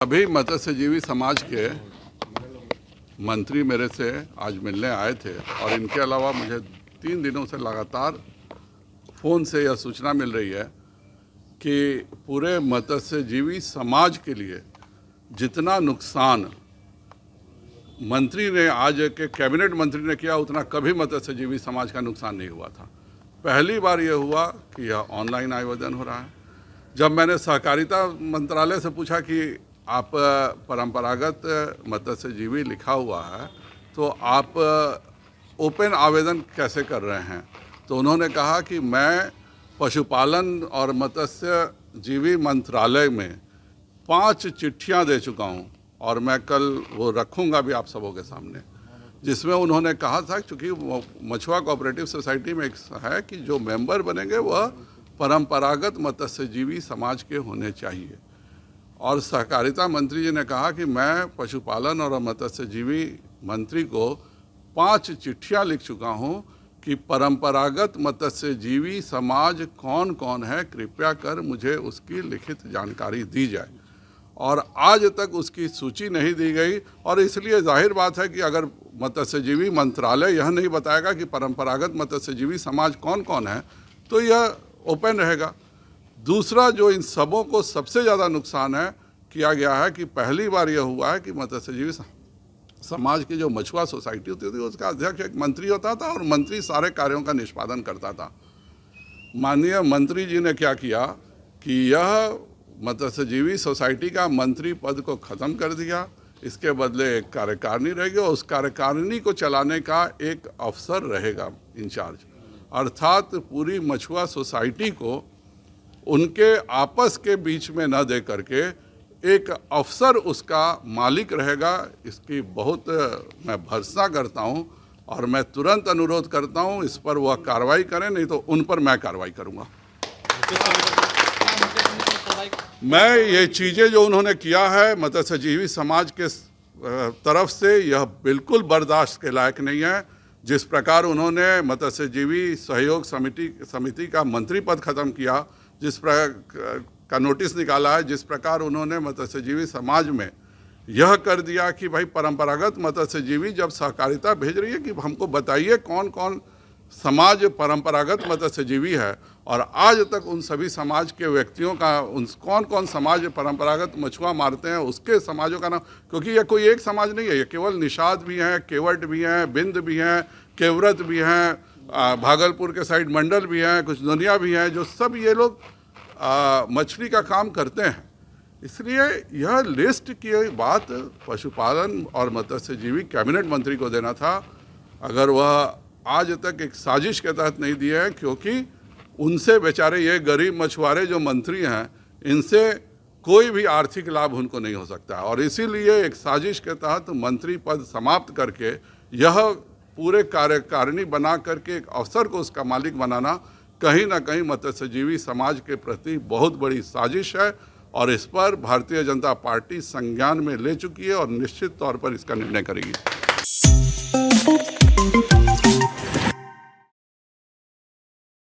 अभी मत्स्यजीवी समाज के मंत्री मेरे से आज मिलने आए थे और इनके अलावा मुझे 3 दिनों से लगातार फ़ोन से यह सूचना मिल रही है कि पूरे मत्स्यजीवी समाज के लिए जितना नुकसान मंत्री ने आज के कैबिनेट मंत्री ने किया उतना कभी मत्स्यजीवी समाज का नुकसान नहीं हुआ था। पहली बार यह हुआ कि यह ऑनलाइन आवेदन हो रहा है। जब मैंने सहकारिता मंत्रालय से पूछा कि आप परंपरागत मत्स्यजीवी लिखा हुआ है तो आप ओपन आवेदन कैसे कर रहे हैं, तो उन्होंने कहा कि मैं पशुपालन और मत्स्यजीवी मंत्रालय में 5 चिट्ठियां दे चुका हूं और मैं कल वो रखूंगा भी आप सबों के सामने, जिसमें उन्होंने कहा था चूँकि मछुआ कोऑपरेटिव सोसाइटी में एक है कि जो मेंबर बनेंगे वह परंपरागत मत्स्यजीवी समाज के होने चाहिए। और सहकारिता मंत्री जी ने कहा कि मैं पशुपालन और मत्स्यजीवी मंत्री को 5 चिट्ठियां लिख चुका हूं कि परंपरागत मत्स्यजीवी समाज कौन कौन है, कृपया कर मुझे उसकी लिखित जानकारी दी जाए। और आज तक उसकी सूची नहीं दी गई और इसलिए जाहिर बात है कि अगर मत्स्यजीवी मंत्रालय यह नहीं बताएगा कि परंपरागत मत्स्यजीवी समाज कौन कौन है तो यह ओपन रहेगा। दूसरा, जो इन सबों को सबसे ज़्यादा नुकसान है किया गया है कि पहली बार यह हुआ है कि मत्स्यजीवी समाज की जो मछुआ सोसाइटी होती थी उसका अध्यक्ष एक मंत्री होता था और मंत्री सारे कार्यों का निष्पादन करता था। माननीय मंत्री जी ने क्या किया कि यह मत्स्यजीवी सोसाइटी का मंत्री पद को ख़त्म कर दिया। इसके बदले एक कार्यकारिणी रहेगी और उस कार्यकारिणी को चलाने का एक अफसर रहेगा इंचार्ज, अर्थात पूरी मछुआ सोसाइटी को उनके आपस के बीच में न दे करके एक अफसर उसका मालिक रहेगा। इसकी बहुत मैं भर्त्सना करता हूं और मैं तुरंत अनुरोध करता हूं इस पर वह कार्रवाई करें, नहीं तो उन पर मैं कार्रवाई करूंगा। मैं ये चीज़ें जो उन्होंने किया है मत्स्यजीवी समाज के तरफ से यह बिल्कुल बर्दाश्त के लायक नहीं है। जिस प्रकार उन्होंने मत्स्यजीवी सहयोग समिति का मंत्री पद ख़त्म किया, जिस प्रकार का नोटिस निकाला है, जिस प्रकार उन्होंने मत्स्यजीवी समाज में यह कर दिया कि भाई परंपरागत मत्स्यजीवी जब सहकारिता भेज रही है कि हमको बताइए कौन कौन समाज परंपरागत मत्स्यजीवी है, और आज तक उन सभी समाज के व्यक्तियों का उन कौन कौन समाज परंपरागत मछुआ मारते हैं उसके समाजों का नाम, क्योंकि यह कोई एक समाज नहीं है, ये केवल निषाद भी हैं, केवट भी हैं, बिंद भी हैं, केवरत भी हैं, भागलपुर के साइड मंडल भी हैं, कुछ दुनिया भी हैं, जो सब ये लोग मछली का काम करते हैं। इसलिए यह लिस्ट की बात पशुपालन और मत्स्यजीवी कैबिनेट मंत्री को देना था, अगर वह आज तक एक साजिश के तहत नहीं दिए हैं, क्योंकि उनसे बेचारे ये गरीब मछुआरे जो मंत्री हैं इनसे कोई भी आर्थिक लाभ उनको नहीं हो सकता और इसीलिए एक साजिश के तहत मंत्री पद समाप्त करके यह पूरे कार्यकारिणी बना करके एक अफसर को उसका मालिक बनाना कहीं ना कहीं मत्स्यजीवी समाज के प्रति बहुत बड़ी साजिश है और इस पर भारतीय जनता पार्टी संज्ञान में ले चुकी है और निश्चित तौर पर इसका निर्णय करेगी।